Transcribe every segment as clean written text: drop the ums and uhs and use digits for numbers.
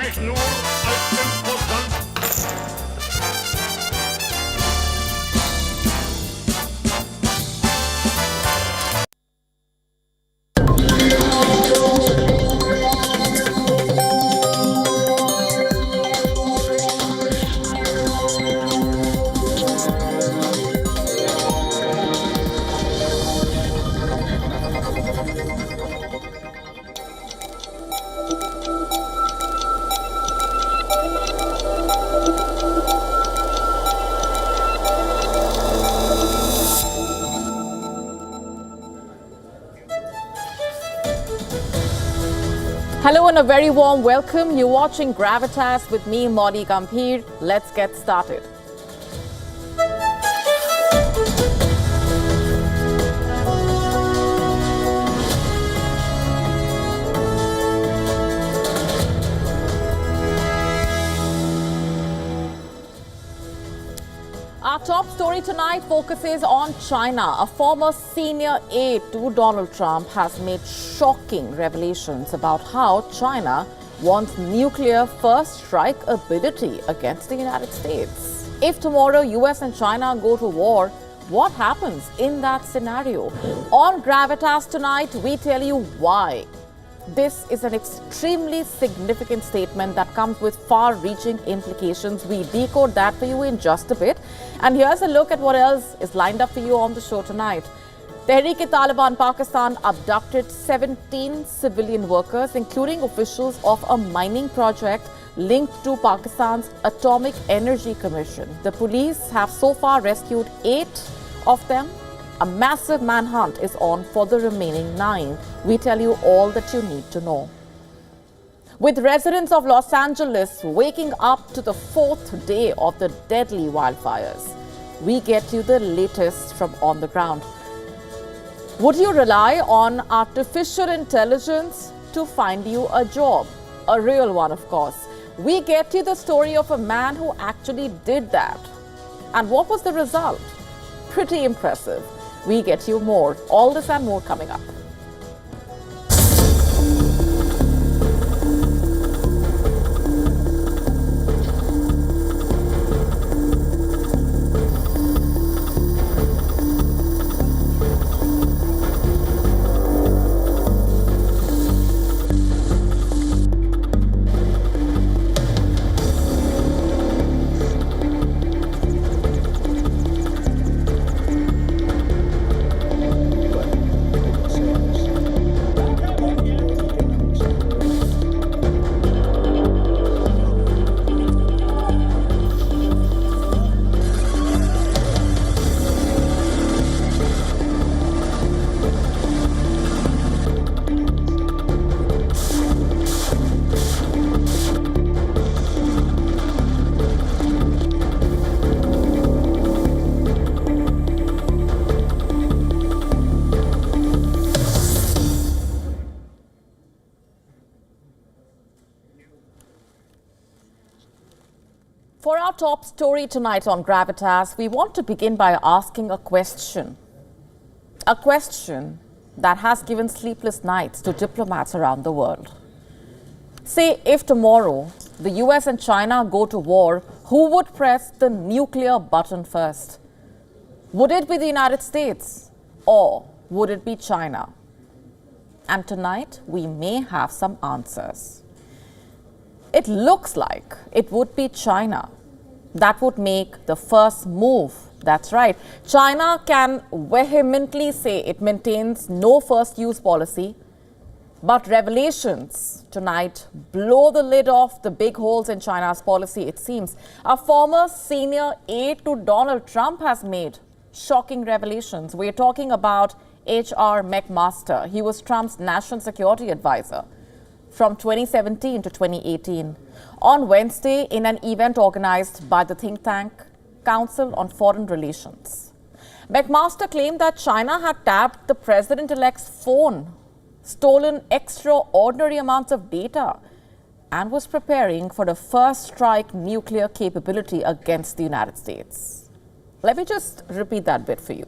mich nur als Imposant. Hello and a very warm welcome. You're watching Gravitas with me, Modi Gambhir. Let's get started. Our top story tonight focuses on China. A former senior aide to Donald Trump has made shocking revelations about how China wants nuclear first strike ability against the United States. If tomorrow US and China go to war, what happens in that scenario? On Gravitas tonight, we tell you why. This is an extremely significant statement that comes with far-reaching implications. We decode that for you in just a bit. And here's a look at what else is lined up for you on the show tonight. Tehreek-e-Taliban Pakistan abducted 17 civilian workers, including officials of a mining project linked to Pakistan's Atomic Energy Commission. The police have so far rescued 8 of them. A massive manhunt is on for the remaining 9. We tell you all that you need to know. With residents of Los Angeles waking up to the 4th day of the deadly wildfires, we get you the latest from on the ground. Would you rely on artificial intelligence to find you a job? A real one, of course. We get you the story of a man who actually did that. And what was the result? Pretty impressive. We get you more. All this and more coming up. For our top story tonight on Gravitas, we want to begin by asking a question. A question that has given sleepless nights to diplomats around the world. Say, if tomorrow the US and China go to war, who would press the nuclear button first? Would it be the United States or would it be China? And tonight we may have some answers. It looks like it would be China that would make the first move. That's right. China can vehemently say it maintains no first use policy, but revelations tonight blow the lid off the big holes in China's policy, it seems. A former senior aide to Donald Trump has made shocking revelations. We're talking about H.R. McMaster. He was Trump's national security advisor from 2017 to 2018. On Wednesday, in an event organized by the think tank Council on Foreign Relations, McMaster claimed that China had tapped the president-elect's phone, stolen extraordinary amounts of data, and was preparing for the first strike nuclear capability against the United States. Let me just repeat that bit for you.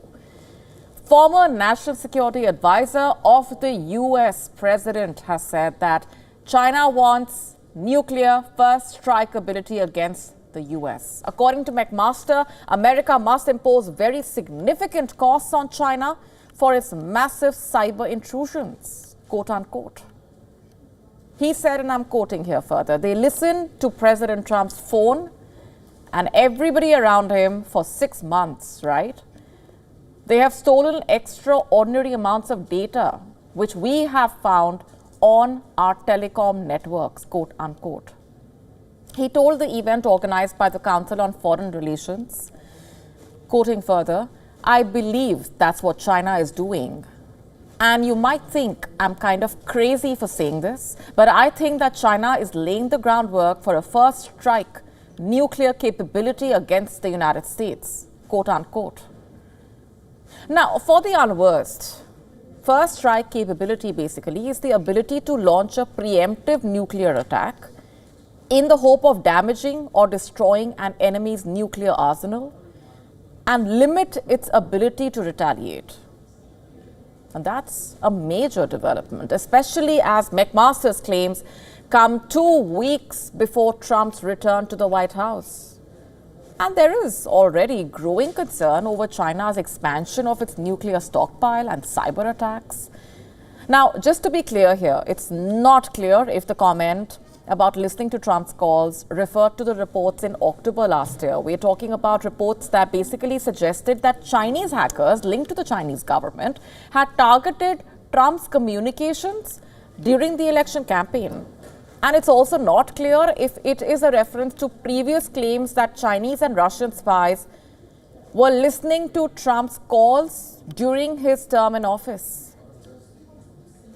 Former National Security Advisor of the US President has said that China wants nuclear first strike ability against the US. According to McMaster, America must impose very significant costs on China for its massive cyber intrusions, quote unquote. He said, and I'm quoting here further, they listened to President Trump's phone and everybody around him for 6 months, right? They have stolen extraordinary amounts of data, which we have found on our telecom networks, quote unquote. He told the event organized by the Council on Foreign Relations, quoting further, I believe that's what China is doing. And you might think I'm kind of crazy for saying this, but I think that China is laying the groundwork for a first strike nuclear capability against the United States, quote unquote. Now, for the unversed, first strike capability basically is the ability to launch a preemptive nuclear attack in the hope of damaging or destroying an enemy's nuclear arsenal and limit its ability to retaliate. And that's a major development, especially as McMaster's claims come 2 weeks before Trump's return to the White House. And there is already growing concern over China's expansion of its nuclear stockpile and cyber attacks. Now, just to be clear here, it's not clear if the comment about listening to Trump's calls referred to the reports in October last year. We're talking about reports that basically suggested that Chinese hackers linked to the Chinese government had targeted Trump's communications during the election campaign. And it's also not clear if it is a reference to previous claims that Chinese and Russian spies were listening to Trump's calls during his term in office.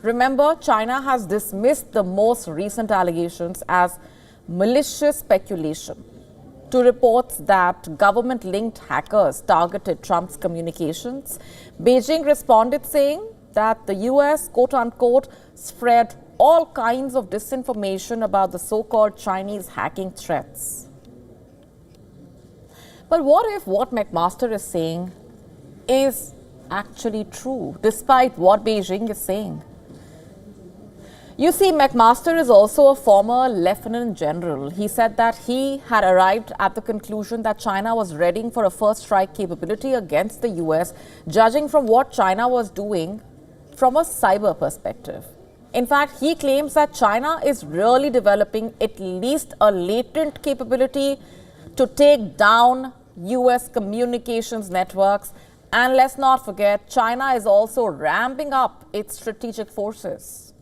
Remember, China has dismissed the most recent allegations as malicious speculation to reports that government-linked hackers targeted Trump's communications. Beijing responded saying that the US, quote-unquote, spread all kinds of disinformation about the so-called Chinese hacking threats. But what if what McMaster is saying is actually true, despite what Beijing is saying? You see, McMaster is also a former lieutenant general. He said that he had arrived at the conclusion that China was readying for a first strike capability against the US, judging from what China was doing from a cyber perspective. In fact, he claims that China is really developing at least a latent capability to take down US communications networks. And let's not forget, China is also ramping up its strategic forces.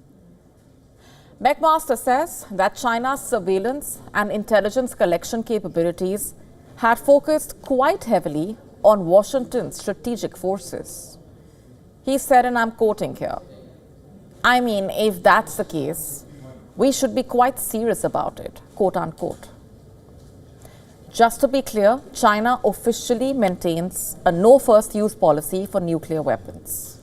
McMaster says that China's surveillance and intelligence collection capabilities had focused quite heavily on Washington's strategic forces. He said, and I'm quoting here, I mean, if that's the case, we should be quite serious about it, quote unquote. Just to be clear, China officially maintains a no first use policy for nuclear weapons.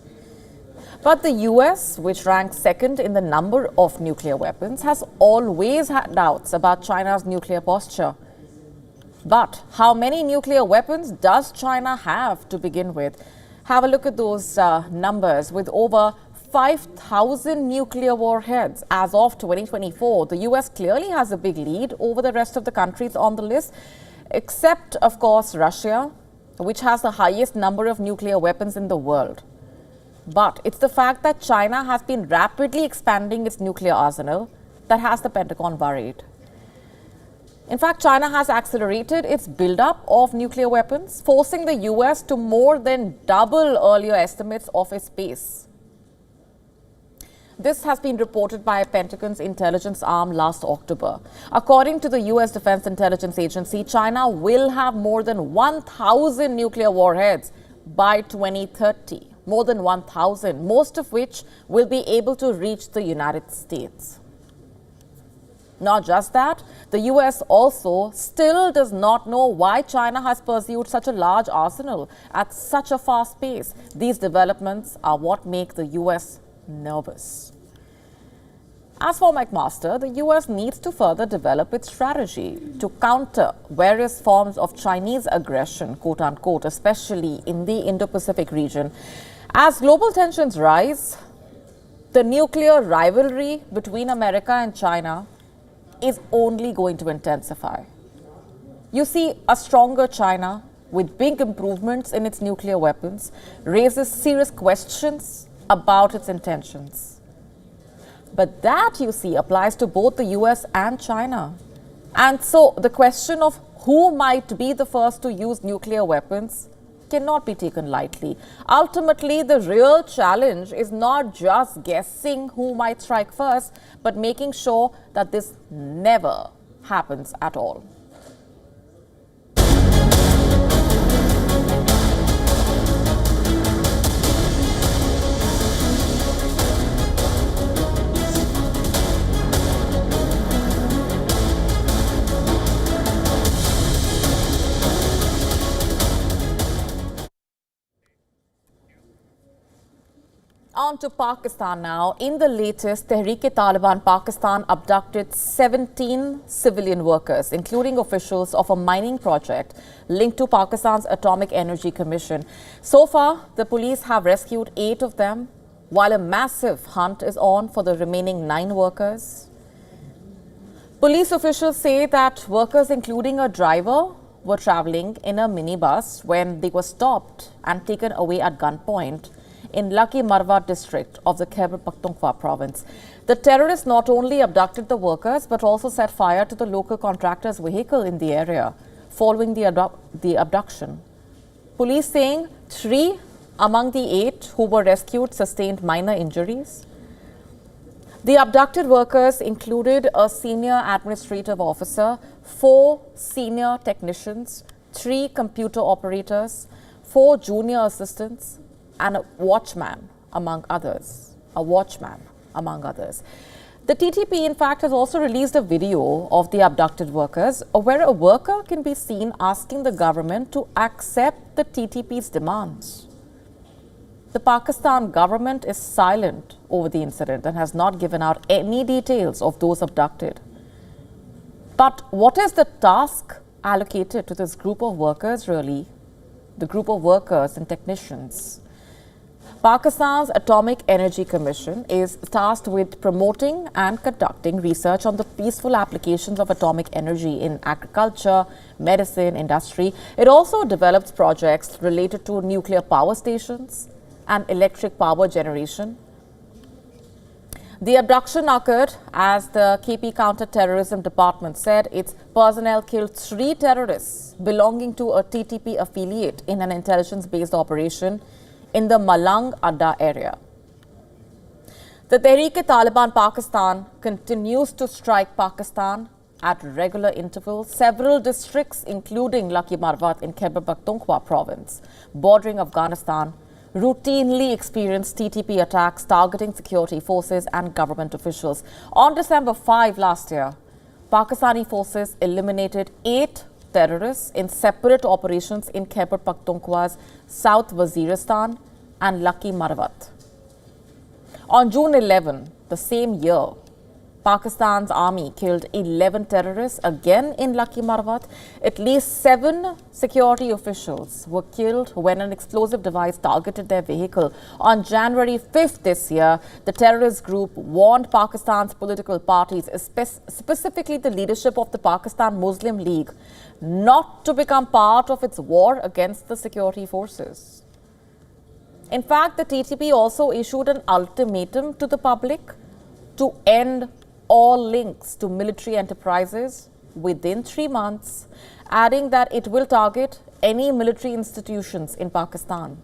But the US, which ranks second in the number of nuclear weapons, has always had doubts about China's nuclear posture. But how many nuclear weapons does China have to begin with? Have a look at those numbers. With over 5,000 nuclear warheads as of 2024, the US clearly has a big lead over the rest of the countries on the list, except, of course, Russia, which has the highest number of nuclear weapons in the world. But it's the fact that China has been rapidly expanding its nuclear arsenal that has the Pentagon worried. In fact, China has accelerated its buildup of nuclear weapons, forcing the US to more than double earlier estimates of its pace. This has been reported by Pentagon's intelligence arm last October. According to the US Defense Intelligence Agency, China will have more than 1,000 nuclear warheads by 2030. More than 1,000, most of which will be able to reach the United States. Not just that, the US also still does not know why China has pursued such a large arsenal at such a fast pace. These developments are what make the US nervous. As for McMaster, the US needs to further develop its strategy to counter various forms of Chinese aggression, quote unquote, especially in the Indo-Pacific region. As global tensions rise, the nuclear rivalry between America and China is only going to intensify. You see, a stronger China with big improvements in its nuclear weapons raises serious questions about its intentions. But that, you see, applies to both the US and China. And so the question of who might be the first to use nuclear weapons cannot be taken lightly. Ultimately, the real challenge is not just guessing who might strike first, but making sure that this never happens at all. On to Pakistan now. In the latest, Tehreek-e-Taliban Pakistan abducted 17 civilian workers, including officials of a mining project linked to Pakistan's Atomic Energy Commission. So far, the police have rescued 8 of them, while a massive hunt is on for the remaining 9 workers. Police officials say that workers, including a driver, were traveling in a minibus when they were stopped and taken away at gunpoint in Lucky Marwat district of the Khyber Pakhtunkhwa province. The terrorists not only abducted the workers but also set fire to the local contractor's vehicle in the area following the abduction. Police saying 3 among the 8 who were rescued sustained minor injuries. The abducted workers included a senior administrative officer, 4 senior technicians, 3 computer operators, 4 junior assistants, and a watchman, among others. The TTP, in fact, has also released a video of the abducted workers where a worker can be seen asking the government to accept the TTP's demands. The Pakistan government is silent over the incident and has not given out any details of those abducted. But what is the task allocated to this group of workers, really? The group of workers and technicians. Pakistan's Atomic Energy Commission is tasked with promoting and conducting research on the peaceful applications of atomic energy in agriculture, medicine, industry. It also develops projects related to nuclear power stations and electric power generation. The abduction occurred as the KP Counter-Terrorism Department said its personnel killed 3 terrorists belonging to a TTP affiliate in an intelligence-based operation in the Malang Adda area. The Tehreek-e-Taliban Pakistan continues to strike Pakistan at regular intervals. Several districts, including Lucky Marwat in Khyber Pakhtunkhwa province, bordering Afghanistan, routinely experience TTP attacks targeting security forces and government officials. On December 5 last year, Pakistani forces eliminated 8 terrorists in separate operations in Khyber Pakhtunkhwa's South Waziristan and Lucky Marwat. On June 11, the same year, Pakistan's army killed 11 terrorists again in Lucky Marwat. At least 7 security officials were killed when an explosive device targeted their vehicle. On January 5th this year, the terrorist group warned Pakistan's political parties, specifically the leadership of the Pakistan Muslim League, not to become part of its war against the security forces. In fact, the TTP also issued an ultimatum to the public to end all links to military enterprises within 3 months, adding that it will target any military institutions in Pakistan.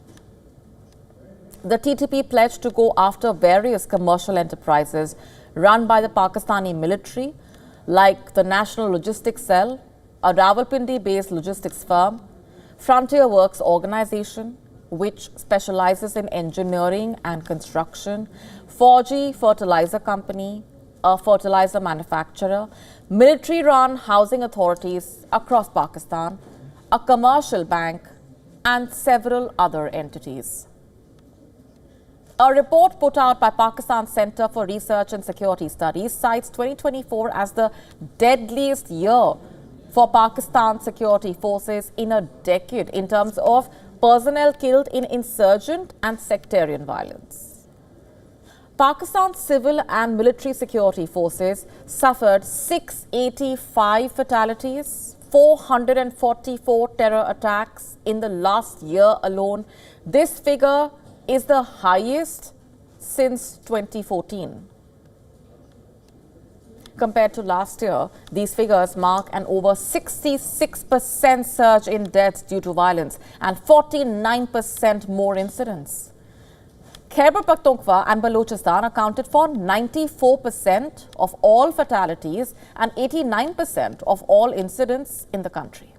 The TTP pledged to go after various commercial enterprises run by the Pakistani military, like the National Logistics Cell, a Rawalpindi-based logistics firm, Frontier Works Organization, which specializes in engineering and construction, Fauji Fertilizer Company, a fertilizer manufacturer, military-run housing authorities across Pakistan, a commercial bank, and several other entities. A report put out by Pakistan's Center for Research and Security Studies cites 2024 as the deadliest year for Pakistan's security forces in a decade in terms of personnel killed in insurgent and sectarian violence. Pakistan's civil and military security forces suffered 685 fatalities, 444 terror attacks in the last year alone. This figure is the highest since 2014. Compared to last year, these figures mark an over 66% surge in deaths due to violence and 49% more incidents. Khyber Pakhtunkhwa and Balochistan accounted for 94% of all fatalities and 89% of all incidents in the country.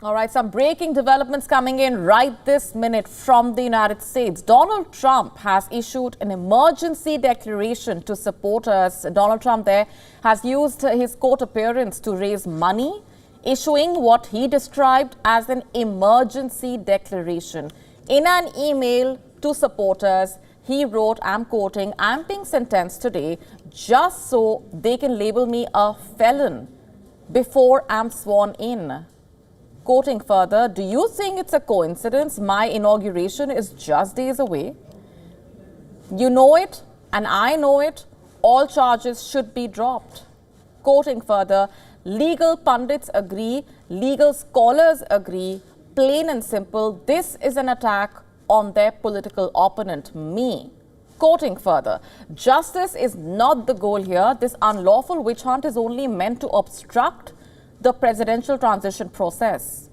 All right, some breaking developments coming in right this minute from the United States. Donald Trump has issued an emergency declaration to supporters. Donald Trump there has used his court appearance to raise money, issuing what he described as an emergency declaration. In an email to supporters, he wrote, I'm quoting, "I'm being sentenced today just so they can label me a felon before I'm sworn in." Quoting further, "Do you think it's a coincidence my inauguration is just days away? You know it and I know it. All charges should be dropped." Quoting further, "Legal pundits agree, legal scholars agree, plain and simple, this is an attack on their political opponent, me." Quoting further, "Justice is not the goal here. This unlawful witch hunt is only meant to obstruct the presidential transition process."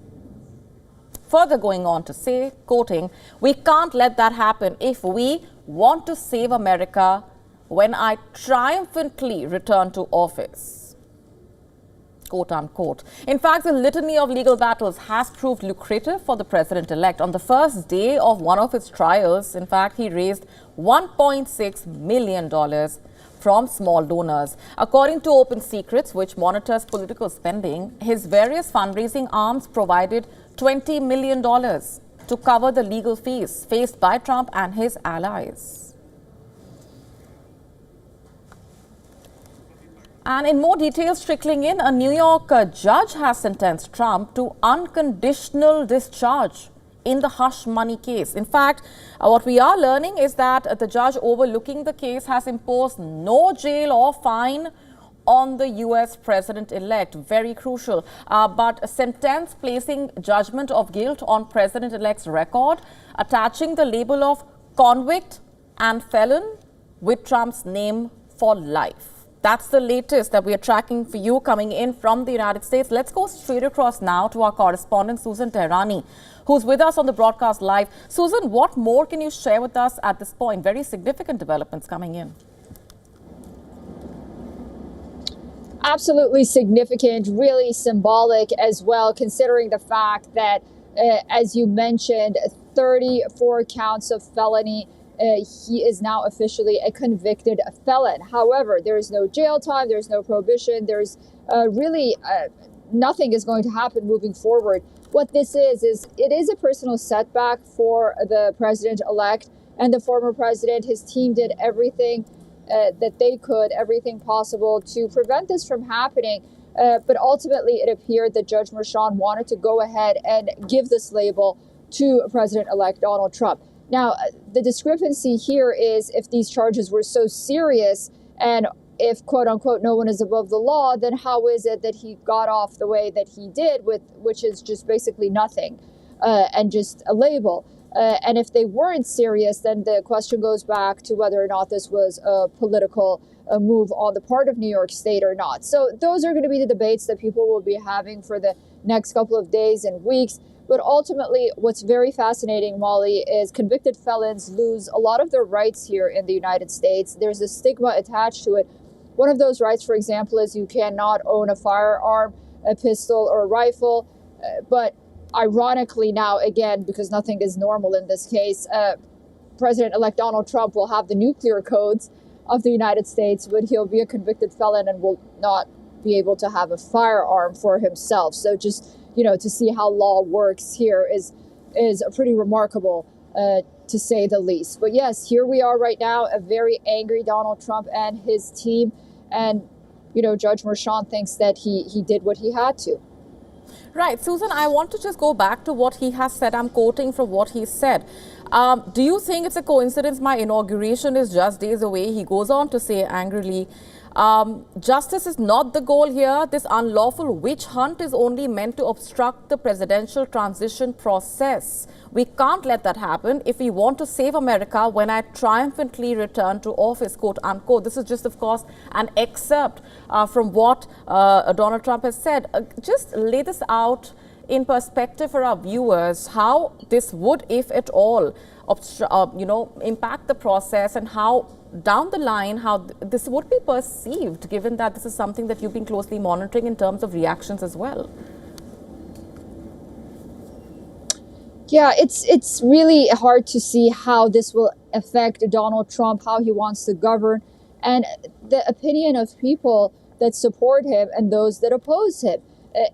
Further going on to say, quoting, "We can't let that happen if we want to save America when I triumphantly return to office." Quote unquote. In fact, the litany of legal battles has proved lucrative for the president-elect. On the first day of one of his trials, in fact, he raised $1.6 million from small donors. According to Open Secrets, which monitors political spending, his various fundraising arms provided $20 million to cover the legal fees faced by Trump and his allies. And in more details trickling in, a New York judge has sentenced Trump to unconditional discharge in the hush money case. In fact, what we are learning is that the judge overlooking the case has imposed no jail or fine on the U.S. president-elect. Very crucial. But a sentence placing judgment of guilt on president-elect's record, attaching the label of convict and felon with Trump's name for life. That's the latest that we are tracking for you coming in from the United States. Let's go straight across now to our correspondent, Susan Tehrani, who's with us on the broadcast live. Susan, what more can you share with us at this point? Very significant developments coming in. Absolutely significant, really symbolic as well, considering the fact that, as you mentioned, 34 counts of felony. He is now officially a convicted felon. However, there is no jail time, there's no prohibition, there's really nothing is going to happen moving forward. What this is it is a personal setback for the president-elect and the former president. His team did everything that they could, everything possible to prevent this from happening. But ultimately, it appeared that Judge Merchan wanted to go ahead and give this label to President-elect Donald Trump. Now, the discrepancy here is if these charges were so serious and if, quote unquote, no one is above the law, then how is it that he got off the way that he did, which is just basically nothing and just a label? And if they weren't serious, then the question goes back to whether or not this was a political move on the part of New York State or not. So those are going to be the debates that people will be having for the next couple of days and weeks. But ultimately, what's very fascinating, Molly, is convicted felons lose a lot of their rights here in the United States. There's a stigma attached to it. One of those rights, for example, is you cannot own a firearm, a pistol, or a rifle. But ironically now, again, because nothing is normal in this case, President-elect Donald Trump will have the nuclear codes of the United States, but he'll be a convicted felon and will not be able to have a firearm for himself. So just, to see how law works here is pretty remarkable, to say the least. But yes, here we are right now, a very angry Donald Trump and his team. And, Judge Merchan thinks that he did what he had to. Right. Susan, I want to just go back to what he has said. I'm quoting from what he said. Do you think it's a coincidence my inauguration is just days away? He goes on to say angrily, justice is not the goal here. This unlawful witch hunt is only meant to obstruct the presidential transition process. We can't let that happen if we want to save America when I triumphantly return to office, quote unquote. This is just, of course, an excerpt from what Donald Trump has said. Just lay this out in perspective for our viewers, how this would, if at all, impact the process, and how down the line, how this would be perceived, given that this is something that you've been closely monitoring in terms of reactions as well. Yeah, it's really hard to see how this will affect Donald Trump, how he wants to govern, and the opinion of people that support him and those that oppose him.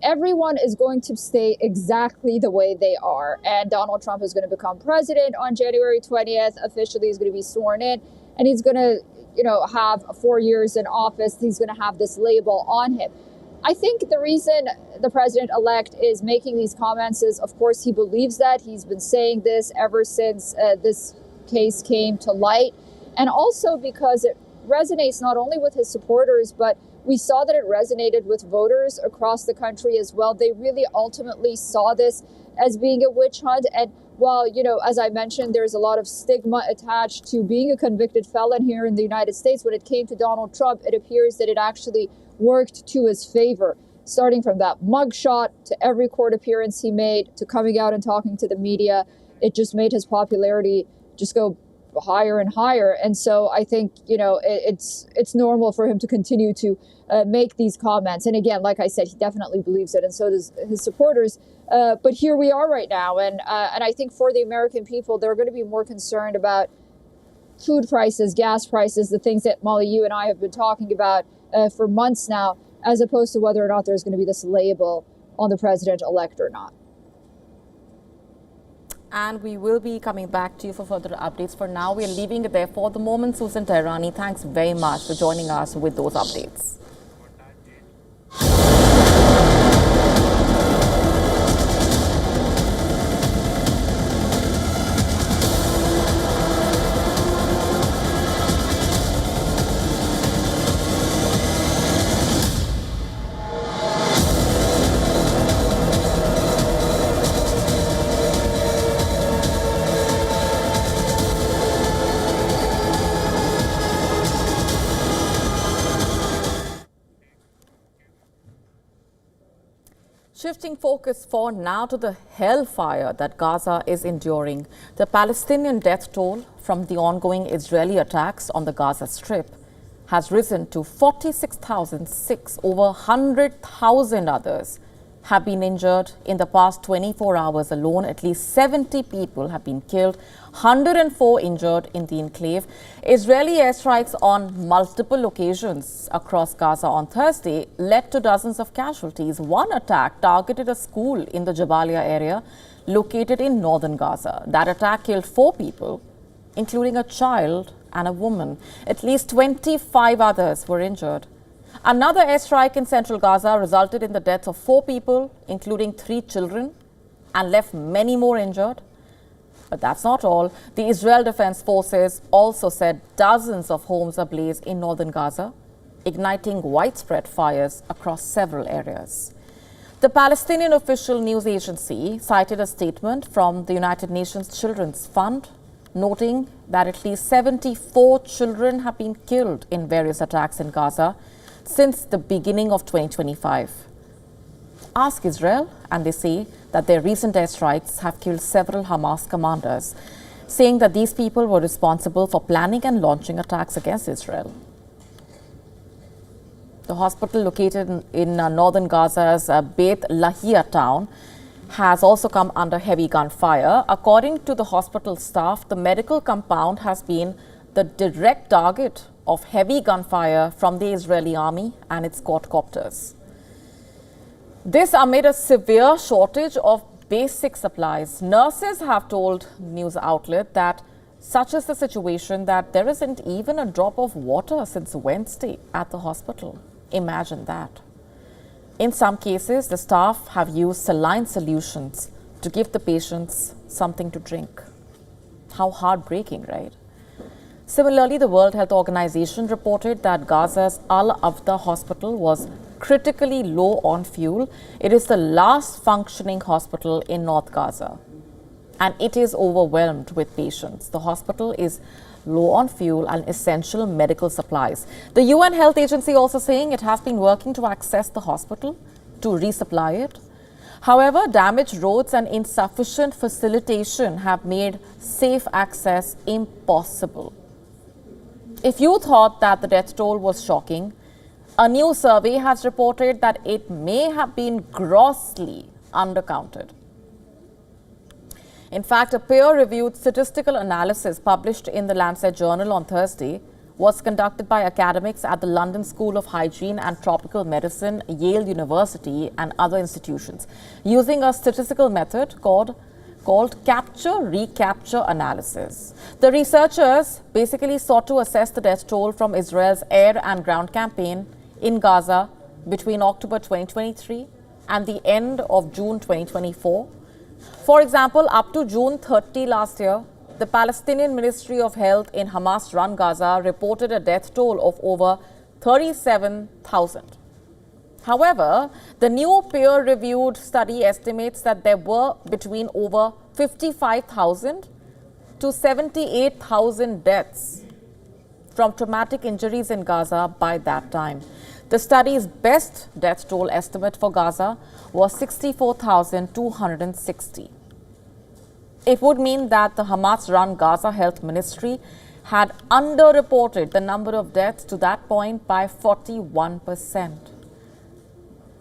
Everyone is going to stay exactly the way they are. And Donald Trump is going to become president on January 20th. Officially, he's going to be sworn in, and he's going to, have 4 years in office. He's going to have this label on him. I think the reason the president-elect is making these comments is, of course, he believes that. He's been saying this ever since this case came to light. And also because it resonates not only with his supporters, but we saw that it resonated with voters across the country as well. They really ultimately saw this as being a witch hunt. And while, as I mentioned, there's a lot of stigma attached to being a convicted felon here in the United States, when it came to Donald Trump, it appears that it actually worked to his favor, starting from that mugshot to every court appearance he made to coming out and talking to the media. It just made his popularity just go higher and higher. And so I think, it's normal for him to continue to make these comments. And again, like I said, he definitely believes it, and so does his supporters. But here we are right now. And I think for the American people, they're going to be more concerned about food prices, gas prices, the things that, Molly, you and I have been talking about for months now, as opposed to whether or not there's going to be this label on the president-elect or not. And we will be coming back to you for further updates. For now, we are leaving it there for the moment. Susan Tehrani, thanks very much for joining us with those updates. Shifting focus for now to the hellfire that Gaza is enduring. The Palestinian death toll from the ongoing Israeli attacks on the Gaza Strip has risen to 46,006. Over 100,000 others have been injured in the past 24 hours alone. At least 70 people have been killed, 104 injured in the enclave. Israeli airstrikes on multiple occasions across Gaza on Thursday led to dozens of casualties. One attack targeted a school in the Jabalia area located in northern Gaza. That attack killed 4 people, including a child and a woman. At least 25 others were injured. Another airstrike in central Gaza resulted in the deaths of 4 people, including 3 children, and left many more injured. But that's not all. The Israel Defense Forces also said dozens of homes ablaze in northern Gaza, igniting widespread fires across several areas. The Palestinian official news agency cited a statement from the United Nations Children's Fund, noting that at least 74 children have been killed in various attacks in Gaza since the beginning of 2025. Ask Israel, and they say that their recent airstrikes have killed several Hamas commanders, saying that these people were responsible for planning and launching attacks against Israel. The hospital located in northern Gaza's Beit Lahia town has also come under heavy gunfire. According to the hospital staff, the medical compound has been the direct target of heavy gunfire from the Israeli army and its quadcopters. This amid a severe shortage of basic supplies. Nurses have told news outlet that such is the situation that there isn't even a drop of water since Wednesday at the hospital. Imagine that. In some cases, the staff have used saline solutions to give the patients something to drink. How heartbreaking, right? Similarly, the World Health Organization reported that Gaza's Al-Afda hospital was critically low on fuel. It is the last functioning hospital in North Gaza, and it is overwhelmed with patients. The hospital is low on fuel and essential medical supplies. The UN Health Agency also saying it has been working to access the hospital to resupply it. However, damaged roads and insufficient facilitation have made safe access impossible. If you thought that the death toll was shocking, a new survey has reported that it may have been grossly undercounted. In fact, a peer-reviewed statistical analysis published in the Lancet Journal on Thursday was conducted by academics at the London School of Hygiene and Tropical Medicine, Yale University, and other institutions, using a statistical method called capture-recapture analysis. The researchers basically sought to assess the death toll from Israel's air and ground campaign in Gaza between October 2023 and the end of June 2024. For example, up to June 30 last year, the Palestinian Ministry of Health in Hamas-run Gaza reported a death toll of over 37,000. However, the new peer-reviewed study estimates that there were between over 55,000 to 78,000 deaths from traumatic injuries in Gaza by that time. The study's best death toll estimate for Gaza was 64,260. It would mean that the Hamas-run Gaza Health Ministry had underreported the number of deaths to that point by 41%.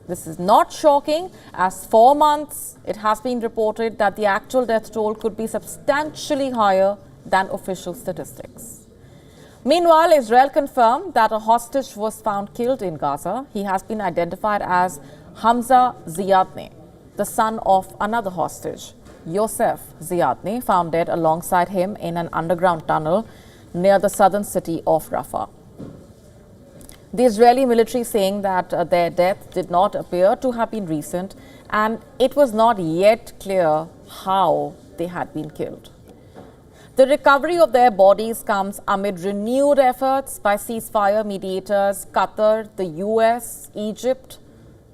This is not shocking, as for months it has been reported that the actual death toll could be substantially higher than official statistics. Meanwhile, Israel confirmed that a hostage was found killed in Gaza. He has been identified as Hamza Ziadne, the son of another hostage, Yosef Ziadne, found dead alongside him in an underground tunnel near the southern city of Rafah. The Israeli military saying that their death did not appear to have been recent, and it was not yet clear how they had been killed. The recovery of their bodies comes amid renewed efforts by ceasefire mediators Qatar, the US, Egypt,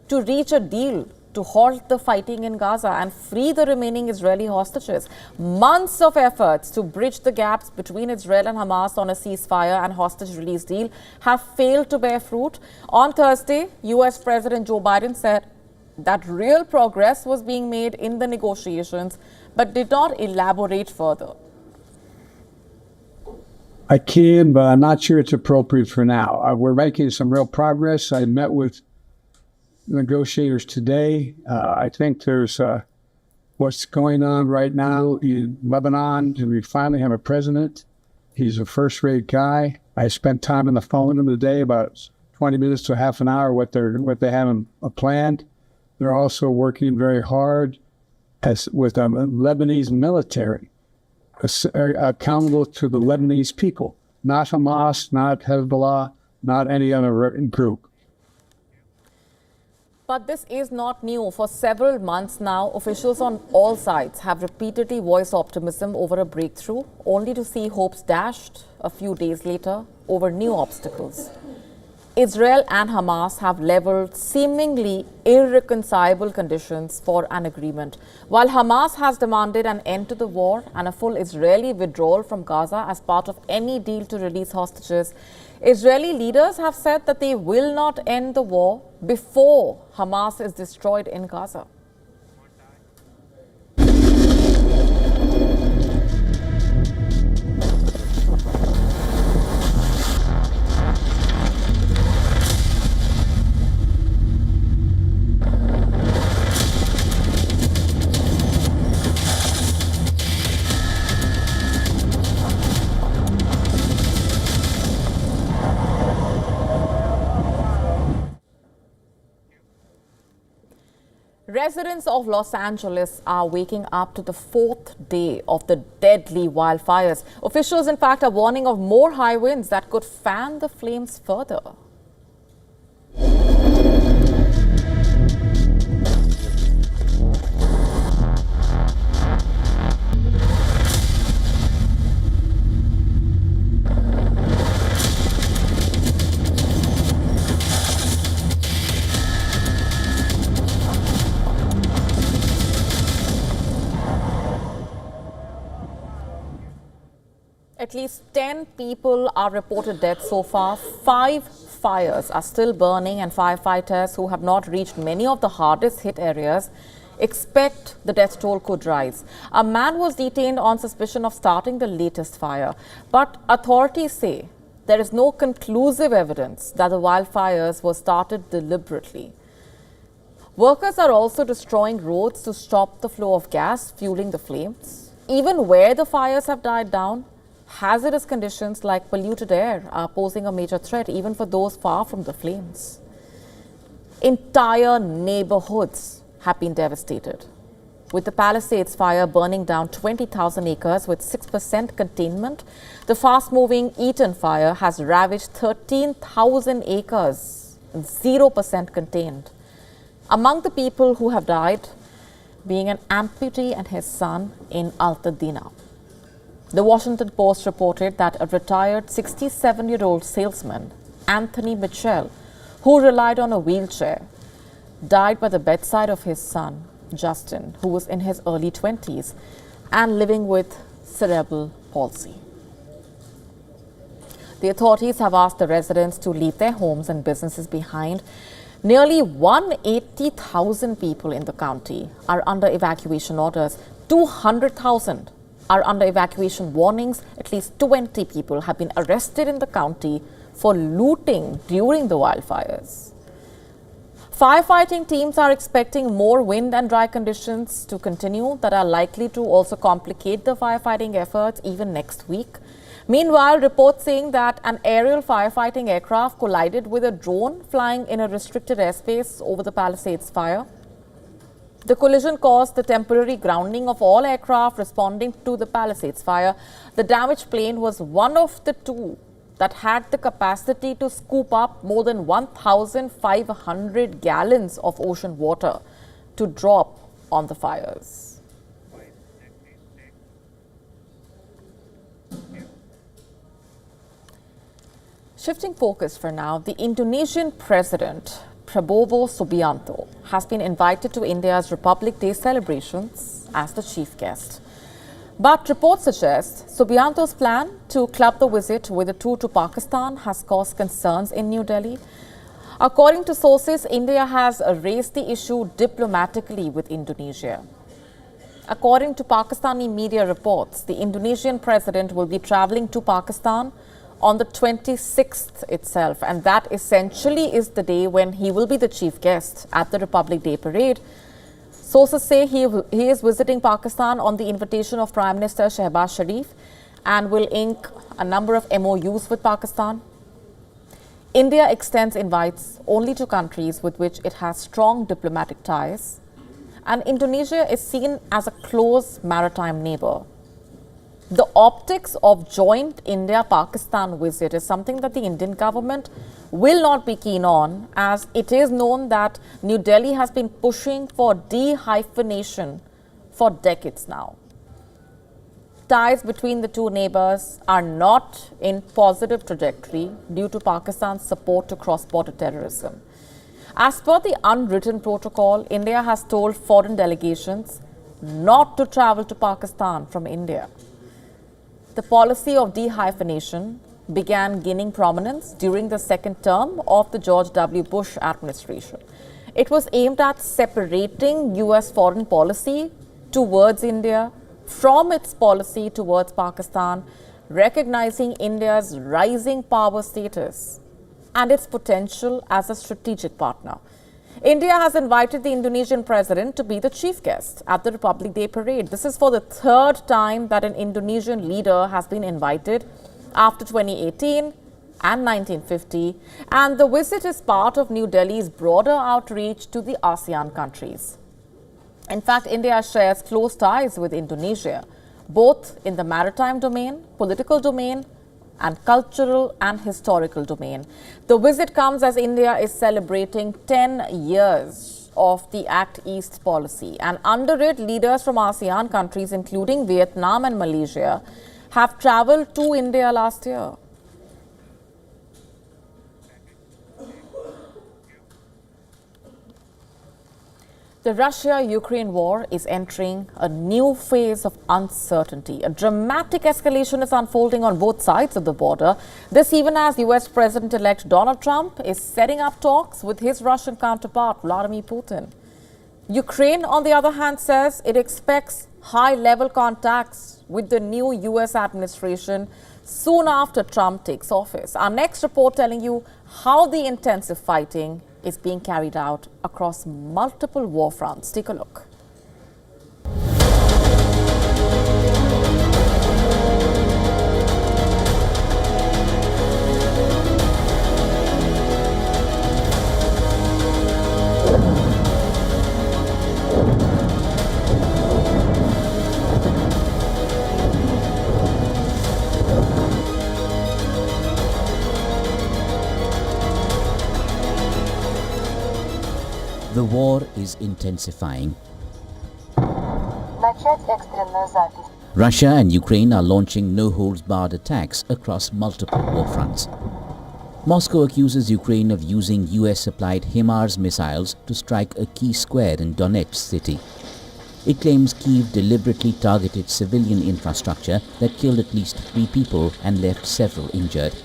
to reach a deal to halt the fighting in Gaza and free the remaining Israeli hostages. Months of efforts to bridge the gaps between Israel and Hamas on a ceasefire and hostage release deal have failed to bear fruit. On Thursday, US President Joe Biden said that real progress was being made in the negotiations, but did not elaborate further. I can, but I'm not sure it's appropriate for now. We're making some real progress. I met with negotiators today. I think there's what's going on right now in Lebanon, and we finally have a president. He's a first-rate guy. I spent time on the phone with him today, about 20 minutes to half an hour, what they have planned. They're also working very hard with the Lebanese military, accountable to the Lebanese people, not Hamas, not Hezbollah, not any other group. But this is not new. For several months now, officials on all sides have repeatedly voiced optimism over a breakthrough, only to see hopes dashed a few days later over new obstacles. Israel and Hamas have leveled seemingly irreconcilable conditions for an agreement. While Hamas has demanded an end to the war and a full Israeli withdrawal from Gaza as part of any deal to release hostages, Israeli leaders have said that they will not end the war before Hamas is destroyed in Gaza. Residents of Los Angeles are waking up to the fourth day of the deadly wildfires. Officials, in fact, are warning of more high winds that could fan the flames further. At least 10 people are reported dead so far. 5 fires are still burning, and firefighters who have not reached many of the hardest hit areas expect the death toll could rise. A man was detained on suspicion of starting the latest fire, but authorities say there is no conclusive evidence that the wildfires were started deliberately. Workers are also destroying roads to stop the flow of gas fueling the flames. Even where the fires have died down, hazardous conditions like polluted air are posing a major threat even for those far from the flames. Entire neighborhoods have been devastated, with the Palisades fire burning down 20,000 acres with 6% containment. The fast-moving Eaton fire has ravaged 13,000 acres and 0% contained. Among the people who have died being an amputee and his son in Altadena. The Washington Post reported that a retired 67-year-old salesman, Anthony Mitchell, who relied on a wheelchair, died by the bedside of his son, Justin, who was in his early 20s and living with cerebral palsy. The authorities have asked the residents to leave their homes and businesses behind. Nearly 180,000 people in the county are under evacuation orders. 200,000 are under evacuation warnings. At least 20 people have been arrested in the county for looting during the wildfires. Firefighting teams are expecting more wind and dry conditions to continue that are likely to also complicate the firefighting efforts even next week. Meanwhile, reports saying that an aerial firefighting aircraft collided with a drone flying in a restricted airspace over the Palisades fire. The collision caused the temporary grounding of all aircraft responding to the Palisades fire. The damaged plane was one of the 2 that had the capacity to scoop up more than 1,500 gallons of ocean water to drop on the fires. Shifting focus for now, the Indonesian President Prabowo Subianto has been invited to India's Republic Day celebrations as the chief guest. But reports suggest Subianto's plan to club the visit with a tour to Pakistan has caused concerns in New Delhi. According to sources, India has raised the issue diplomatically with Indonesia. According to Pakistani media reports, the Indonesian president will be traveling to Pakistan on the 26th itself, and that essentially is the day when he will be the chief guest at the Republic Day parade. Sources say he is visiting Pakistan on the invitation of Prime Minister Shehbaz Sharif and will ink a number of MOUs with Pakistan. India extends invites only to countries with which it has strong diplomatic ties, and Indonesia is seen as a close maritime neighbor. The optics of joint India-Pakistan visit is something that the Indian government will not be keen on, as it is known that New Delhi has been pushing for dehyphenation for decades now. Ties between the 2 neighbors are not in positive trajectory due to Pakistan's support to cross-border terrorism. As per the unwritten protocol, India has told foreign delegations not to travel to Pakistan from India. The policy of dehyphenation began gaining prominence during the second term of the George W. Bush administration. It was aimed at separating U.S. foreign policy towards India from its policy towards Pakistan, recognizing India's rising power status and its potential as a strategic partner. India has invited the Indonesian president to be the chief guest at the Republic Day parade. This is for the 3rd time that an Indonesian leader has been invited after 2018 and 1950, and the visit is part of New Delhi's broader outreach to the ASEAN countries. In fact, India shares close ties with Indonesia, both in the maritime domain, political domain, and cultural and historical domain. The visit comes as India is celebrating 10 years of the Act East policy, and under it, leaders from ASEAN countries, including Vietnam and Malaysia, have travelled to India last year. The Russia-Ukraine war is entering a new phase of uncertainty. A dramatic escalation is unfolding on both sides of the border. This even as US President-elect Donald Trump is setting up talks with his Russian counterpart, Vladimir Putin. Ukraine, on the other hand, says it expects high-level contacts with the new US administration soon after Trump takes office. Our next report telling you how the intensive fighting is being carried out across multiple war fronts. Take a look. The war is intensifying. Russia and Ukraine are launching no-holds-barred attacks across multiple war fronts. Moscow accuses Ukraine of using US-supplied HIMARS missiles to strike a key square in Donetsk city. It claims Kyiv deliberately targeted civilian infrastructure that killed at least 3 people and left several injured.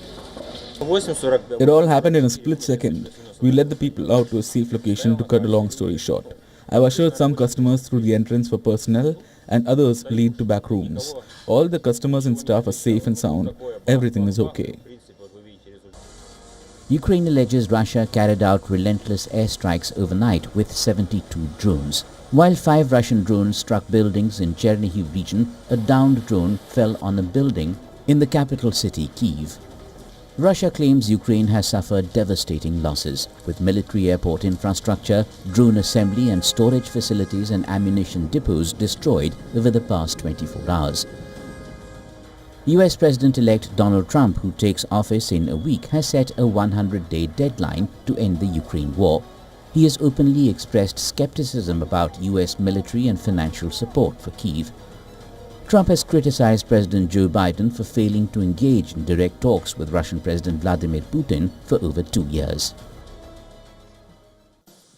It all happened in a split second. We led the people out to a safe location to cut a long story short. I've ushered some customers through the entrance for personnel and others lead to back rooms. All the customers and staff are safe and sound. Everything is okay. Ukraine alleges Russia carried out relentless airstrikes overnight with 72 drones. While 5 Russian drones struck buildings in Chernihiv region, a downed drone fell on a building in the capital city, Kyiv. Russia claims Ukraine has suffered devastating losses, with military airport infrastructure, drone assembly and storage facilities and ammunition depots destroyed over the past 24 hours. US President-elect Donald Trump, who takes office in a week, has set a 100-day deadline to end the Ukraine war. He has openly expressed skepticism about US military and financial support for Kyiv. Trump has criticized President Joe Biden for failing to engage in direct talks with Russian President Vladimir Putin for over 2 years.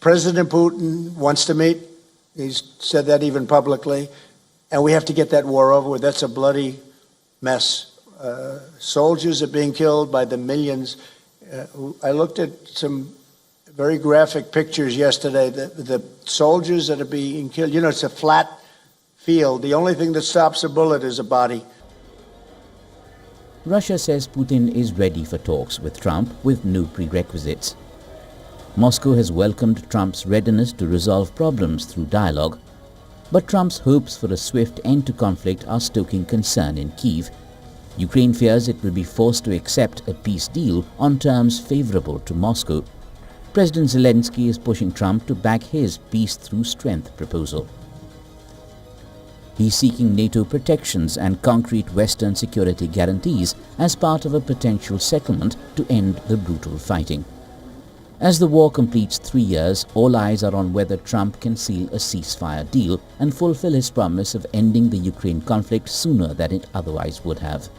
President Putin wants to meet. He's said that even publicly. And we have to get that war over with. That's a bloody mess. Soldiers are being killed by the millions. I looked at some very graphic pictures yesterday. The soldiers that are being killed, you know, it's a flat field. The only thing that stops a bullet is a body. Russia says Putin is ready for talks with Trump with no prerequisites. Moscow has welcomed Trump's readiness to resolve problems through dialogue, but Trump's hopes for a swift end to conflict are stoking concern in Kyiv. Ukraine fears it will be forced to accept a peace deal on terms favorable to Moscow. President Zelensky is pushing Trump to back his peace through strength proposal. He's seeking NATO protections and concrete Western security guarantees as part of a potential settlement to end the brutal fighting. As the war completes 3 years, all eyes are on whether Trump can seal a ceasefire deal and fulfill his promise of ending the Ukraine conflict sooner than it otherwise would have.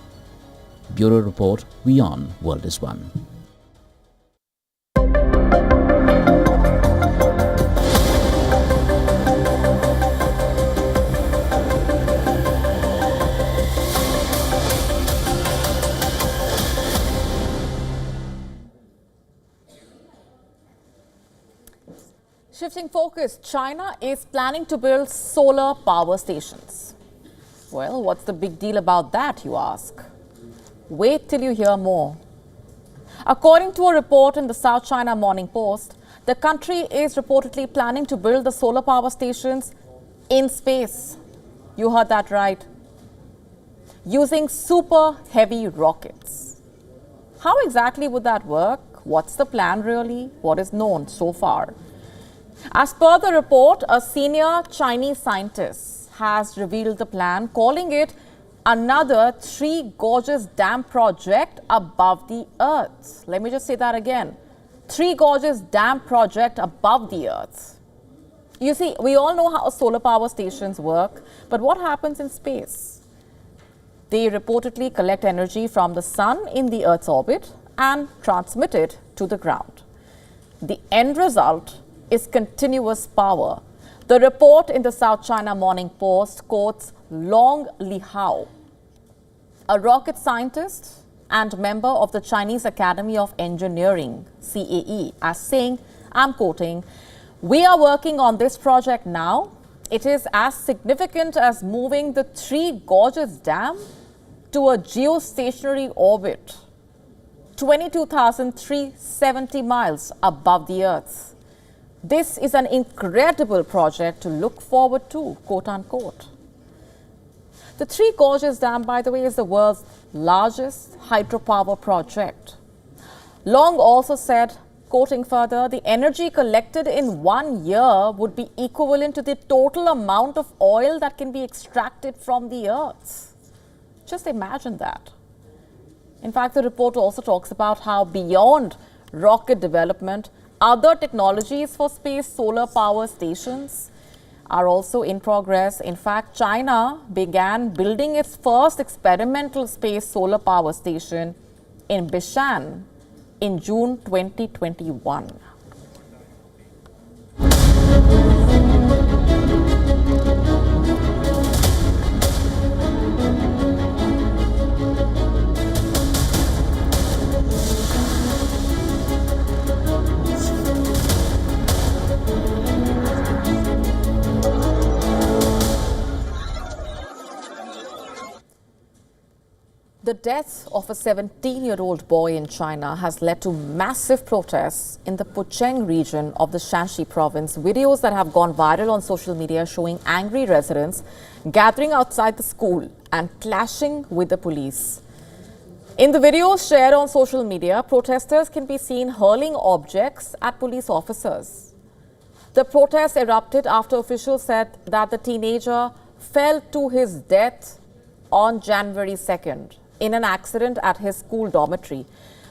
Bureau Report, WION World is One. Shifting focus, China is planning to build solar power stations. Well, what's the big deal about that, you ask? Wait till you hear more. According to a report in the South China Morning Post, the country is reportedly planning to build the solar power stations in space. You heard that right. Using super heavy rockets. How exactly would that work? What's the plan really? What is known so far? As per the report, a senior Chinese scientist has revealed the plan, calling it another Three Gorges Dam project above the Earth. Let me just say that again. Three Gorges Dam project above the Earth. You see, we all know how solar power stations work, but what happens in space? They reportedly collect energy from the sun in the Earth's orbit and transmit it to the ground. The end result is continuous power. The report in the South China Morning Post quotes Long Lihao, a rocket scientist and member of the Chinese Academy of Engineering, CAE, as saying, I'm quoting, "We are working on this project now. It is as significant as moving the Three Gorges Dam to a geostationary orbit, 22,370 miles above the Earth. This is an incredible project to look forward to," quote unquote. The Three Gorges Dam, by the way, is the world's largest hydropower project. Long also said, quoting further, "The energy collected in 1 year would be equivalent to the total amount of oil that can be extracted from the earth." Just imagine that. In fact, the report also talks about how beyond rocket development, other technologies for space solar power stations are also in progress. In fact, China began building its first experimental space solar power station in Bishan in June 2021. The death of a 17-year-old boy in China has led to massive protests in the Pucheng region of the Shanxi province. Videos that have gone viral on social media showing angry residents gathering outside the school and clashing with the police. In the videos shared on social media, protesters can be seen hurling objects at police officers. The protest erupted after officials said that the teenager fell to his death on January 2nd. In an accident at his school dormitory.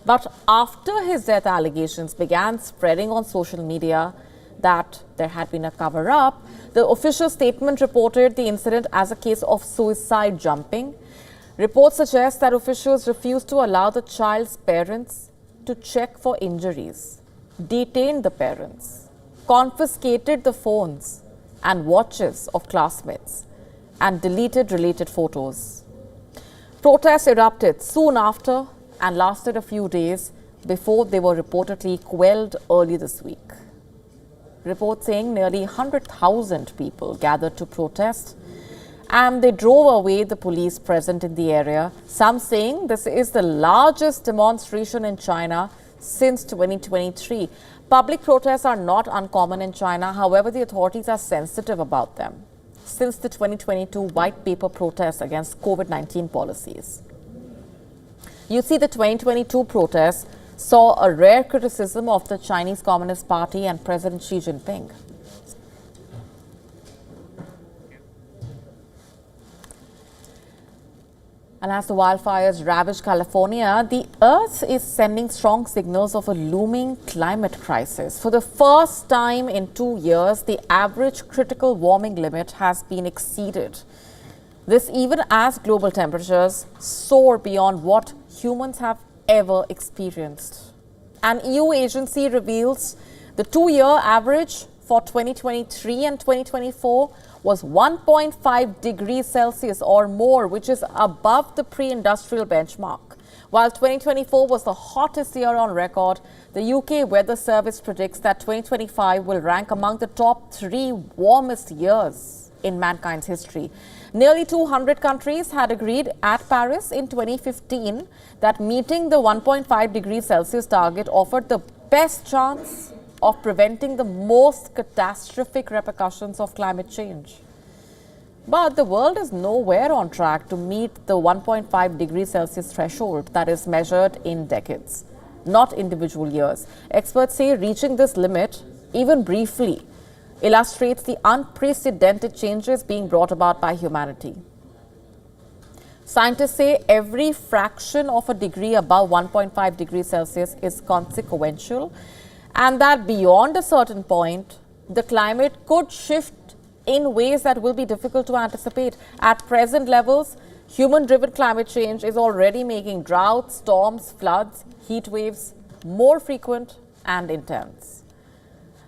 But after his death, allegations began spreading on social media that there had been a cover-up. The official statement reported the incident as a case of suicide jumping. Reports suggest that officials refused to allow the child's parents to check for injuries, detained the parents, confiscated the phones and watches of classmates, and deleted related photos. Protests erupted soon after and lasted a few days before they were reportedly quelled early this week. Reports saying nearly 100,000 people gathered to protest and they drove away the police present in the area. Some saying this is the largest demonstration in China since 2023. Public protests are not uncommon in China. However, the authorities are sensitive about them since the 2022 white paper protests against COVID-19 policies. You see, the 2022 protests saw a rare criticism of the Chinese Communist Party and President Xi Jinping. And as the wildfires ravage California, the Earth is sending strong signals of a looming climate crisis. For the first time in 2 years, the average critical warming limit has been exceeded. This even as global temperatures soar beyond what humans have ever experienced. An EU agency reveals the 2-year average for 2023 and 2024 was 1.5 degrees Celsius or more, which is above the pre-industrial benchmark. While 2024 was the hottest year on record, the UK Weather Service predicts that 2025 will rank among the top 3 warmest years in mankind's history. Nearly 200 countries had agreed at Paris in 2015 that meeting the 1.5 degrees Celsius target offered the best chance of preventing the most catastrophic repercussions of climate change. But the world is nowhere on track to meet the 1.5 degrees Celsius threshold that is measured in decades, not individual years. Experts say reaching this limit, even briefly, illustrates the unprecedented changes being brought about by humanity. Scientists say every fraction of a degree above 1.5 degrees Celsius is consequential, and that beyond a certain point, the climate could shift in ways that will be difficult to anticipate. At present levels, human-driven climate change is already making droughts, storms, floods, heat waves more frequent and intense.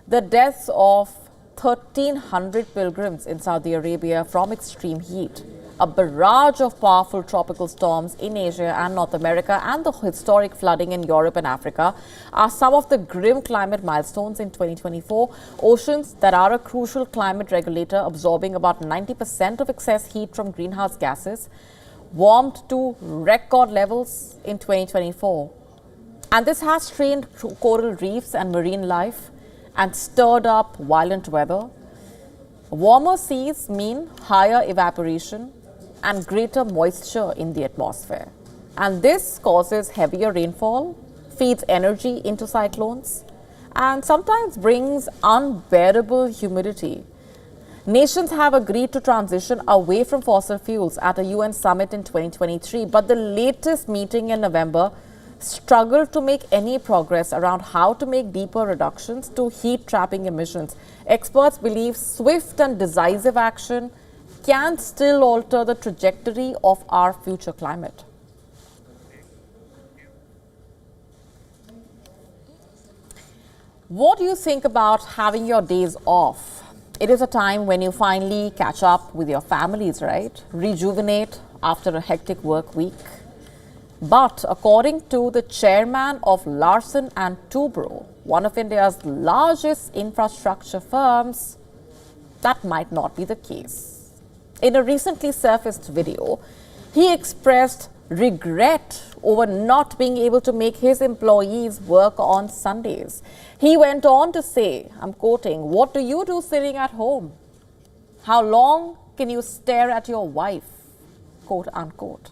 The deaths of 1,300 pilgrims in Saudi Arabia from extreme heat. A barrage of powerful tropical storms in Asia and North America and the historic flooding in Europe and Africa are some of the grim climate milestones in 2024. Oceans that are a crucial climate regulator, absorbing about 90% of excess heat from greenhouse gases, warmed to record levels in 2024. And this has strained coral reefs and marine life and stirred up violent weather. Warmer seas mean higher evaporation and greater moisture in the atmosphere. And this causes heavier rainfall, feeds energy into cyclones, and sometimes brings unbearable humidity. Nations have agreed to transition away from fossil fuels at a UN summit in 2023, but the latest meeting in November struggled to make any progress around how to make deeper reductions to heat-trapping emissions. Experts believe swift and decisive action can still alter the trajectory of our future climate. What do you think about having your days off? It is a time when you finally catch up with your families, right? Rejuvenate after a hectic work week. But according to the chairman of Larsen and Toubro, one of India's largest infrastructure firms, that might not be the case. In a recently surfaced video, he expressed regret over not being able to make his employees work on Sundays. He went on to say, I'm quoting, "What do you do sitting at home? How long can you stare at your wife?" Quote unquote.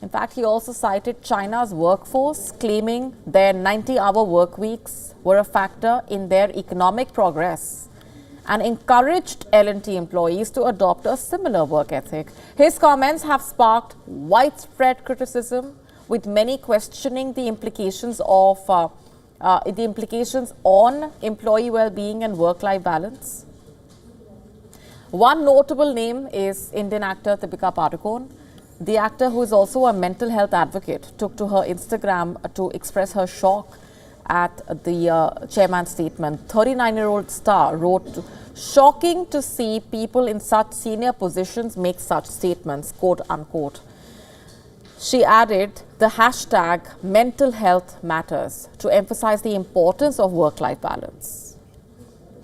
In fact, he also cited China's workforce, claiming their 90-hour work weeks were a factor in their economic progress, and encouraged L&T employees to adopt a similar work ethic. His comments have sparked widespread criticism, with many questioning the implications on employee well-being and work-life balance. One notable name is Indian actor Deepika Padukone. The actor, who is also a mental health advocate, took to her Instagram to express her shock at the chairman's statement. 39-year-old star wrote, "Shocking to see people in such senior positions make such statements," quote unquote. She added the hashtag mental health matters to emphasize the importance of work-life balance.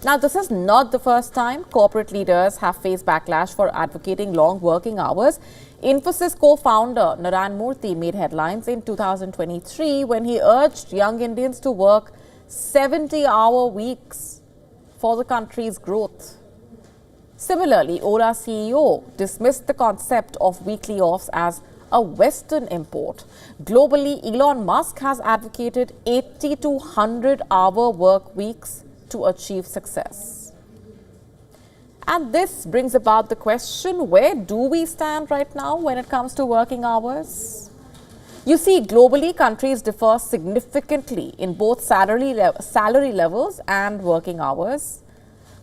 Now, this is not the first time corporate leaders have faced backlash for advocating long working hours. Infosys co-founder Narayan Murthy made headlines in 2023 when he urged young Indians to work 70-hour weeks for the country's growth. Similarly, Ola CEO dismissed the concept of weekly offs as a Western import. Globally, Elon Musk has advocated 80 to 100-hour work weeks to achieve success. And this brings about the question, where do we stand right now when it comes to working hours? You see, globally, countries differ significantly in both salary levels and working hours.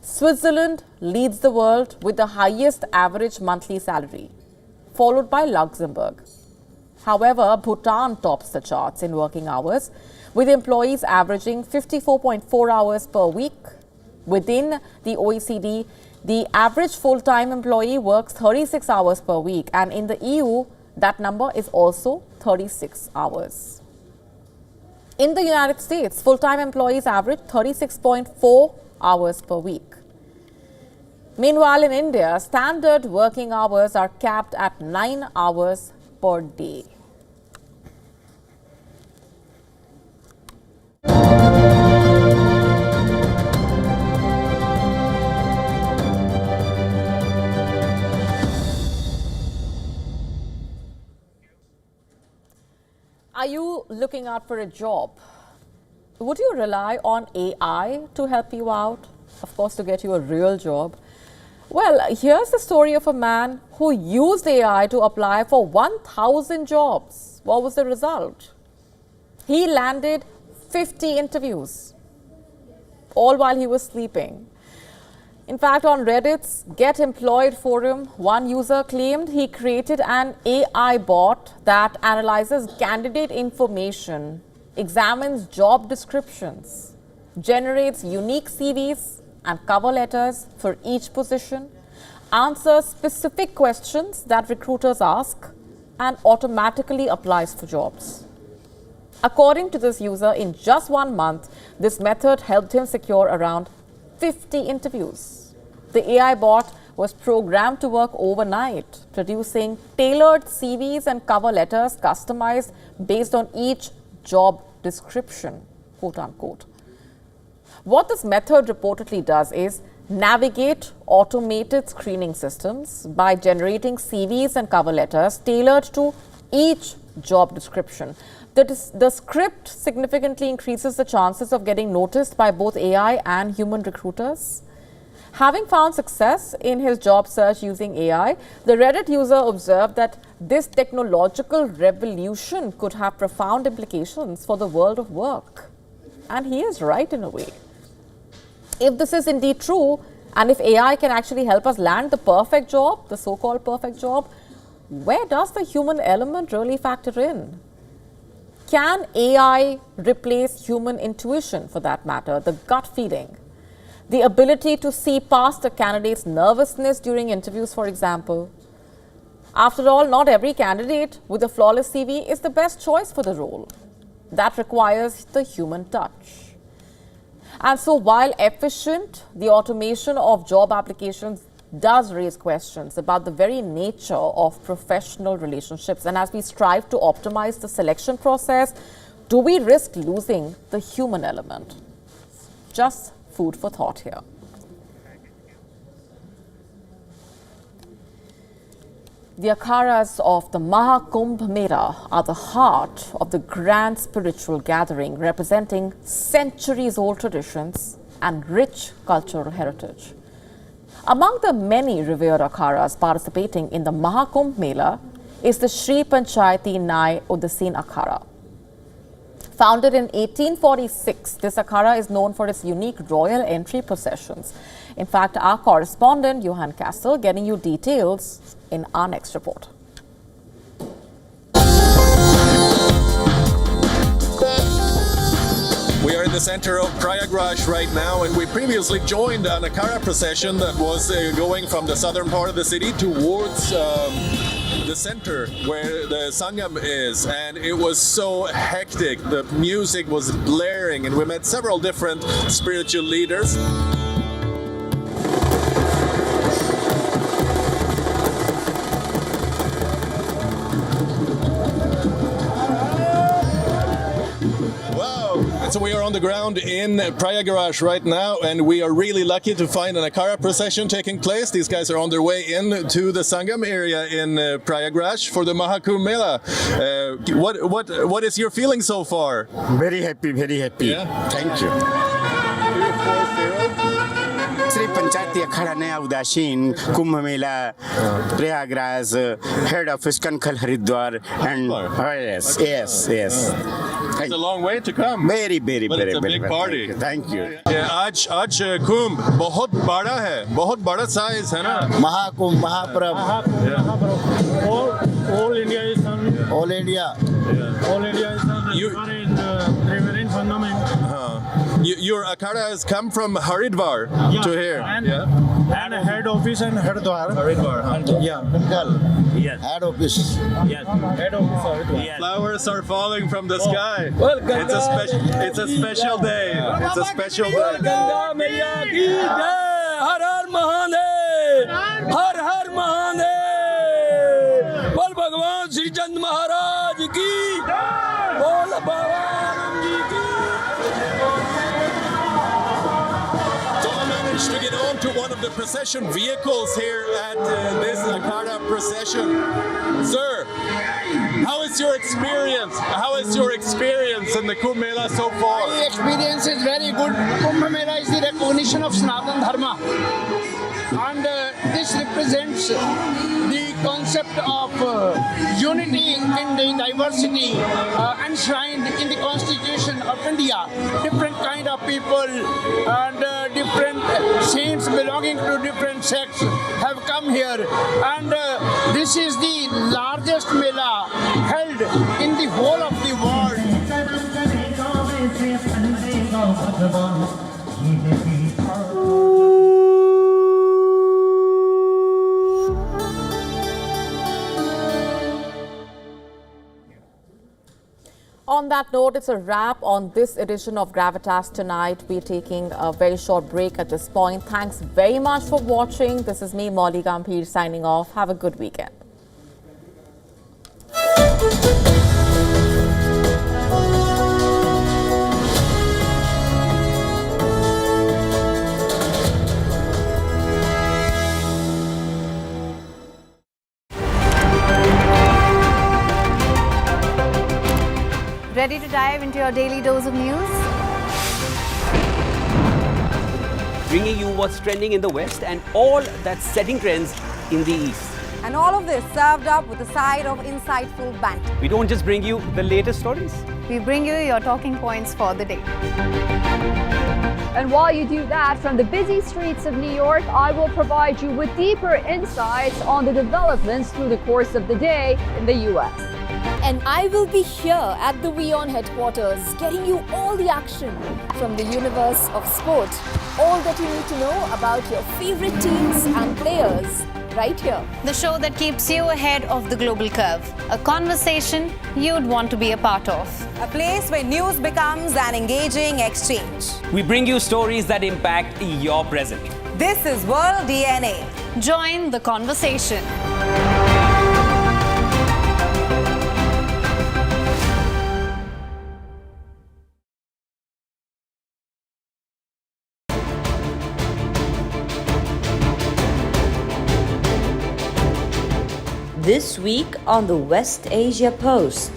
Switzerland leads the world with the highest average monthly salary, followed by Luxembourg. However, Bhutan tops the charts in working hours, with employees averaging 54.4 hours per week. Within the OECD, the average full-time employee works 36 hours per week, and in the EU, that number is also 36 hours. In the United States, full-time employees average 36.4 hours per week. Meanwhile, in India, standard working hours are capped at 9 hours per day. Are you looking out for a job? Would you rely on AI to help you out? Of course, to get you a real job. Well, here's the story of a man who used AI to apply for 1,000 jobs. What was the result? He landed 50 interviews, all while he was sleeping. In fact, on Reddit's Get Employed forum, one user claimed he created an AI bot that analyzes candidate information, examines job descriptions, generates unique CVs, and cover letters for each position, answers specific questions that recruiters ask, and automatically applies for jobs. According to this user, in just 1 month, this method helped him secure around 50 interviews. The AI bot was programmed to work overnight, producing tailored CVs and cover letters customized based on each job description, quote unquote. What this method reportedly does is navigate automated screening systems by generating CVs and cover letters tailored to each job description. The script significantly increases the chances of getting noticed by both AI and human recruiters. Having found success in his job search using AI, the Reddit user observed that this technological revolution could have profound implications for the world of work. And he is right in a way. If this is indeed true, and if AI can actually help us land the perfect job, the so-called perfect job, where does the human element really factor in? Can AI replace human intuition, for that matter, the gut feeling? The ability to see past a candidate's nervousness during interviews, for example. After all, not every candidate with a flawless CV is the best choice for the role. That requires the human touch. And so while efficient, the automation of job applications does raise questions about the very nature of professional relationships. And as we strive to optimize the selection process, do we risk losing the human element? Just food for thought here. The akharas of the Mahakumbh Mela are the heart of the grand spiritual gathering, representing centuries-old traditions and rich cultural heritage. Among the many revered akharas participating in the Mahakumbh Mela is the Sri Panchayati Nyay Udasin Akhara. Founded in 1846, this akhara is known for its unique royal entry processions. In fact, our correspondent, Johan Castle, getting you details in our next report. We are in the center of Prayagraj right now, and we previously joined an Akhara procession that was going from the southern part of the city towards the center where the Sangam is, and it was so hectic. The music was blaring, and we met several different spiritual leaders. So we are on the ground in Prayagraj right now, and we are really lucky to find an Akhara procession taking place. These guys are on their way in to the Sangam area in Prayagraj for the Mahakumbh Mela. What is your feeling so far? Very happy, very happy. Yeah? Thank you. Sri Panchayati Akhara Naya Udasin, Kumbh Mela, Prayagraj, head office Kankhal Haridwar, and yes. It's a long way to come. Very, but it's a big party. Thank you. आज कुंभ बहुत बड़ा है, बहुत बड़ा size है ना? Mahakumbh, Mahaprabh. All India is done. All India. All India is done. Reverend fundament. Your Akhara has come from Haridwar to here. And head office and Haridwar. Yes. Head office. Yes. Head office Haridwar. Yes. Flowers are falling from the sky. It's a special day. It's a special day. Har Har Mahadev! Har Har Mahadev! Bol Bhagwan Sri Chand Maharaj ki! Bol Bhagwan Ji ki! So I managed to get on to one of the procession vehicles here at this Akhara procession. Sir, how is your experience? How is your experience in the Kumbh Mela so far? My experience is very good. Kumbh Mela is the recognition of Sanatana Dharma. And this represents the concept of unity in the diversity enshrined in the Constitution of India. Different kind of people and different saints belonging to different sects have come here. And this is the largest Mela held in the whole of the world. On that note, it's a wrap on this edition of Gravitas tonight. We're taking a very short break at this point. Thanks very much for watching. This is me, Molly Gambhir, signing off. Have a good weekend. Ready to dive into your daily dose of news? Bringing you what's trending in the West and all that's setting trends in the East. And all of this served up with a side of insightful banter. We don't just bring you the latest stories. We bring you your talking points for the day. And while you do that, from the busy streets of New York, I will provide you with deeper insights on the developments through the course of the day in the U.S. And I will be here at the WION headquarters, getting you all the action from the universe of sport. All that you need to know about your favorite teams and players, right here. The show that keeps you ahead of the global curve. A conversation you'd want to be a part of. A place where news becomes an engaging exchange. We bring you stories that impact your present. This is World DNA. Join the conversation. This week on the West Asia Post.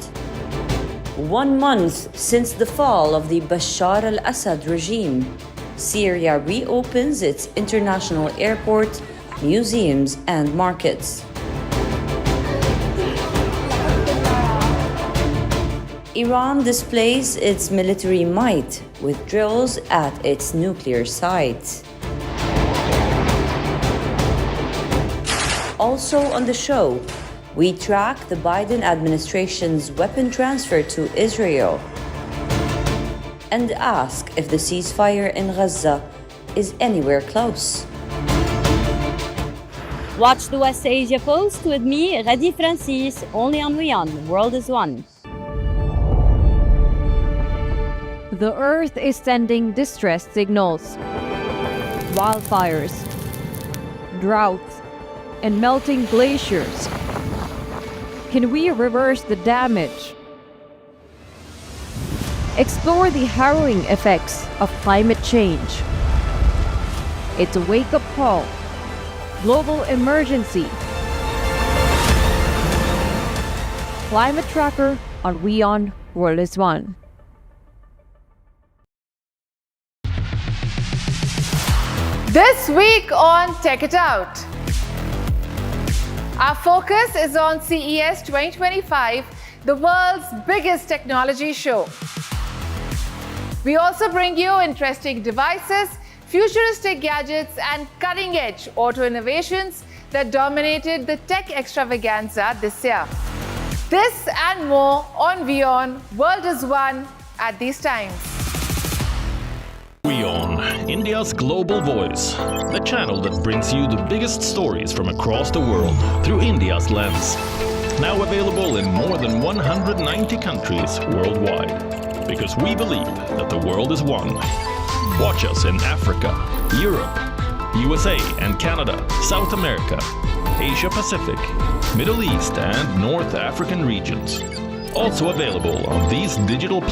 1 month since the fall of the Bashar al-Assad regime, Syria reopens its international airport, museums, and markets. Iran displays its military might with drills at its nuclear sites. Also on the show, we track the Biden administration's weapon transfer to Israel and ask if the ceasefire in Gaza is anywhere close. Watch the West Asia Post with me, Radi Francis, only on WION The World is One. The Earth is sending distress signals. Wildfires, droughts, and melting glaciers. Can we reverse the damage? Explore the harrowing effects of climate change. It's a wake-up call. Global emergency. Climate Tracker on WION World is One. This week on Check It Out. Our focus is on CES 2025, the world's biggest technology show. We also bring you interesting devices, futuristic gadgets, and cutting-edge auto innovations that dominated the tech extravaganza this year. This and more on WION World is One at these times. WION, India's global voice, the channel that brings you the biggest stories from across the world through India's lens. Now available in more than 190 countries worldwide, because we believe that the world is one. Watch us in Africa, Europe, USA and Canada, South America, Asia Pacific, Middle East and North African regions. Also available on these digital platforms.